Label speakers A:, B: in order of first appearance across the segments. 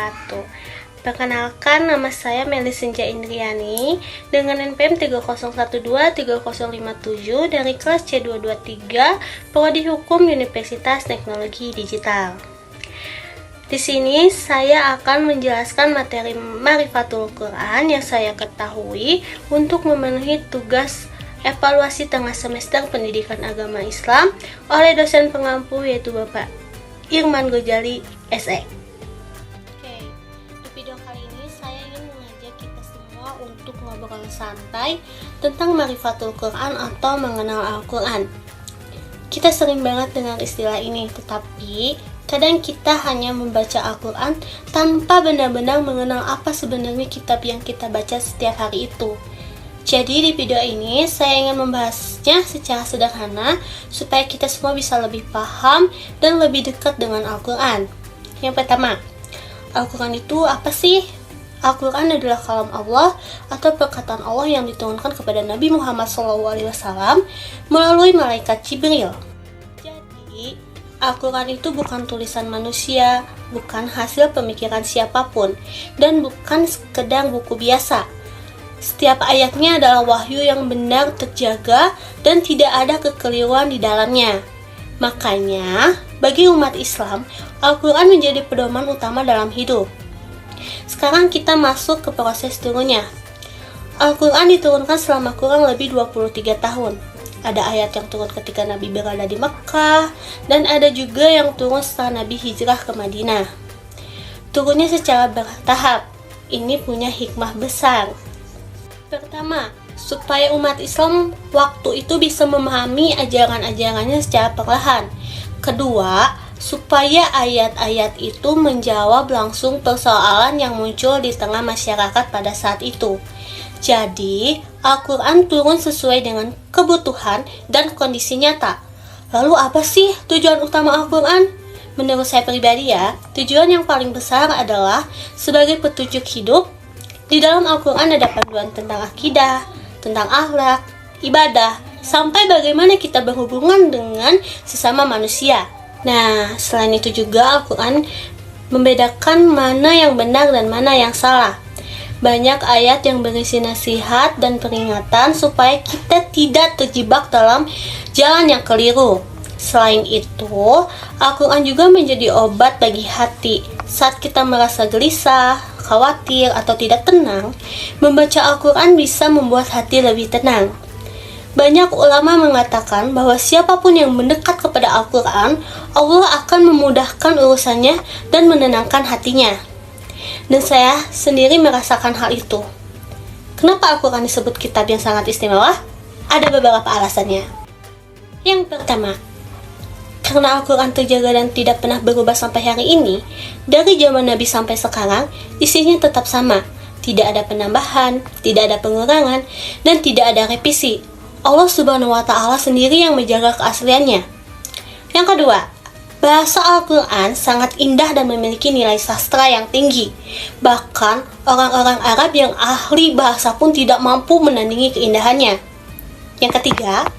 A: wabarakatuh. Perkenalkan, nama saya Meli Senja Indriani dengan NPM 30123057 dari kelas C223 Prodi Hukum Universitas Teknologi Digital. Di sini saya akan menjelaskan materi Ma'rifatul Quran yang saya ketahui untuk memenuhi tugas evaluasi tengah semester pendidikan agama Islam oleh dosen pengampu yaitu Bapak Irman Gojali, SE. Di video kali ini saya ingin mengajak kita semua untuk ngobrol santai tentang Ma'rifatul Quran atau mengenal Al-Quran. Kita sering banget dengar istilah ini, tetapi kadang kita hanya membaca Al-Quran tanpa benar-benar mengenal apa sebenarnya kitab yang kita baca setiap hari itu. Jadi di video ini saya ingin membahasnya secara sederhana supaya kita semua bisa lebih paham dan lebih dekat dengan Al-Quran. Yang pertama, Al-Quran itu apa sih? Al-Quran adalah kalam Allah atau perkataan Allah yang diturunkan kepada Nabi Muhammad SAW melalui malaikat Jibril. Jadi, Al-Quran itu bukan tulisan manusia, bukan hasil pemikiran siapapun, dan bukan sekedar buku biasa. Setiap ayatnya adalah wahyu yang benar terjaga dan tidak ada kekeliruan di dalamnya. Makanya, bagi umat Islam, Al-Quran menjadi pedoman utama dalam hidup. Sekarang kita masuk ke proses turunnya. Al-Quran diturunkan selama kurang lebih 23 tahun. Ada ayat yang turun ketika Nabi berada di Mekkah, dan ada juga yang turun setelah Nabi hijrah ke Madinah. Turunnya secara bertahap. Ini punya hikmah besar. Pertama, supaya umat Islam waktu itu bisa memahami ajaran-ajarannya secara perlahan. Kedua, supaya ayat-ayat itu menjawab langsung persoalan yang muncul di tengah masyarakat pada saat itu. Jadi, Al-Quran turun sesuai dengan kebutuhan dan kondisi nyata. Lalu apa sih tujuan utama Al-Quran? Menurut saya pribadi ya, tujuan yang paling besar adalah sebagai petunjuk hidup. Di dalam Al-Quran ada panduan tentang akidah, tentang akhlak, ibadah, sampai bagaimana kita berhubungan dengan sesama manusia. Nah, selain itu juga Al-Quran membedakan mana yang benar dan mana yang salah. Banyak ayat yang berisi nasihat dan peringatan supaya kita tidak terjebak dalam jalan yang keliru. Selain itu, Al-Quran juga menjadi obat bagi hati. Saat kita merasa gelisah, khawatir, atau tidak tenang, membaca Al-Quran bisa membuat hati lebih tenang. Banyak ulama mengatakan bahwa siapapun yang mendekat kepada Al-Quran, Allah akan memudahkan urusannya dan menenangkan hatinya. Dan saya sendiri merasakan hal itu. Kenapa Al-Quran disebut kitab yang sangat istimewa? Ada beberapa alasannya. Yang pertama, karena Al-Quran terjaga dan tidak pernah berubah sampai hari ini, dari zaman Nabi sampai sekarang, isinya tetap sama. Tidak ada penambahan, tidak ada pengurangan, dan tidak ada revisi. Allah Subhanahu wa Ta'ala sendiri yang menjaga keasliannya. Yang kedua, bahasa Al-Quran sangat indah dan memiliki nilai sastra yang tinggi. Bahkan, orang-orang Arab yang ahli bahasa pun tidak mampu menandingi keindahannya. Yang ketiga,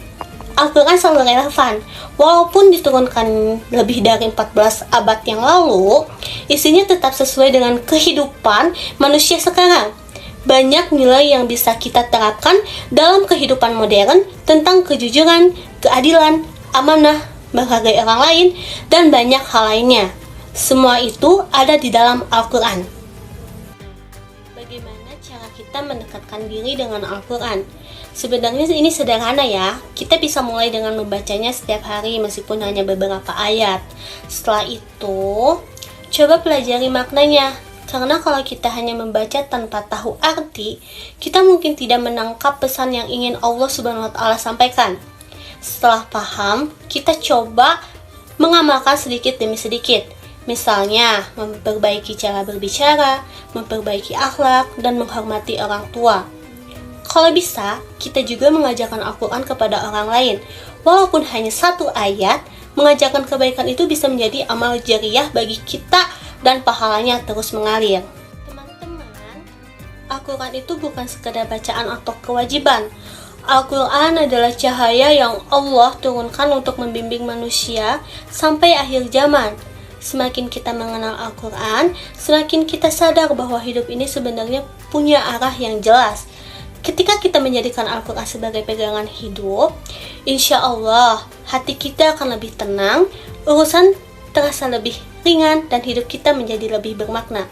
A: Al-Quran selalu relevan. Walaupun diturunkan lebih dari 14 abad yang lalu, isinya tetap sesuai dengan kehidupan manusia sekarang. Banyak nilai yang bisa kita terapkan dalam kehidupan modern tentang kejujuran, keadilan, amanah, menghargai orang lain, dan banyak hal lainnya. Semua itu ada di dalam Al-Quran. Bagaimana cara kita mendekatkan diri dengan Al-Quran? Sebenarnya ini sederhana ya. Kita bisa mulai dengan membacanya setiap hari meskipun hanya beberapa ayat. Setelah itu, coba pelajari maknanya. Karena kalau kita hanya membaca tanpa tahu arti, kita mungkin tidak menangkap pesan yang ingin Allah Subhanahu wa Ta'ala sampaikan. Setelah paham, kita coba mengamalkan sedikit demi sedikit. Misalnya, memperbaiki cara berbicara, memperbaiki akhlak, dan menghormati orang tua. Kalau bisa, kita juga mengajarkan Al-Quran kepada orang lain. Walaupun hanya satu ayat, mengajarkan kebaikan itu bisa menjadi amal jariah bagi kita dan pahalanya terus mengalir. Teman-teman, Al-Quran itu bukan sekedar bacaan atau kewajiban. Al-Quran adalah cahaya yang Allah turunkan untuk membimbing manusia sampai akhir zaman. semakin kita mengenal Al-Quran, semakin kita sadar bahwa hidup ini sebenarnya punya arah yang jelas. Ketika kita menjadikan Al-Quran sebagai pegangan hidup, insya Allah hati kita akan lebih tenang, urusan terasa lebih ringan, dan hidup kita menjadi lebih bermakna.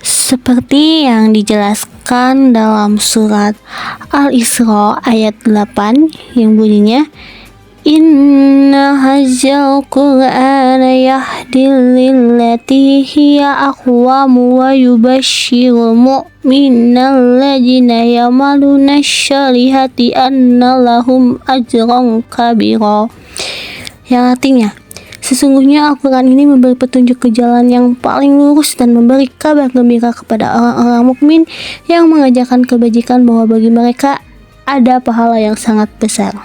B: Seperti yang dijelaskan dalam surat Al-Isra ayat 8 yang bunyinya, Inna hadzal Qur'ana yahdi lillati hiya aqwamu wa yubashshirul mu'minal ladzina yamaluna syarihati anna lahum ajran kabira. Yang artinya, sesungguhnya Al-Quran ini memberi petunjuk ke jalan yang paling lurus dan memberi kabar gembira kepada orang-orang mukmin yang mengajarkan kebajikan bahwa bagi mereka ada pahala yang sangat besar.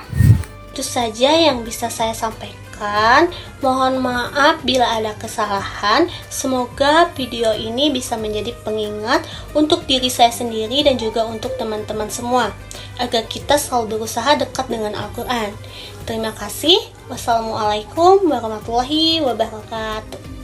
A: Itu saja yang bisa saya sampaikan. Mohon maaf bila ada kesalahan. Semoga video ini bisa menjadi pengingat untuk diri saya sendiri dan juga untuk teman-teman semua, agar kita selalu berusaha dekat dengan Al-Quran. Terima kasih. Wassalamualaikum warahmatullahi wabarakatuh.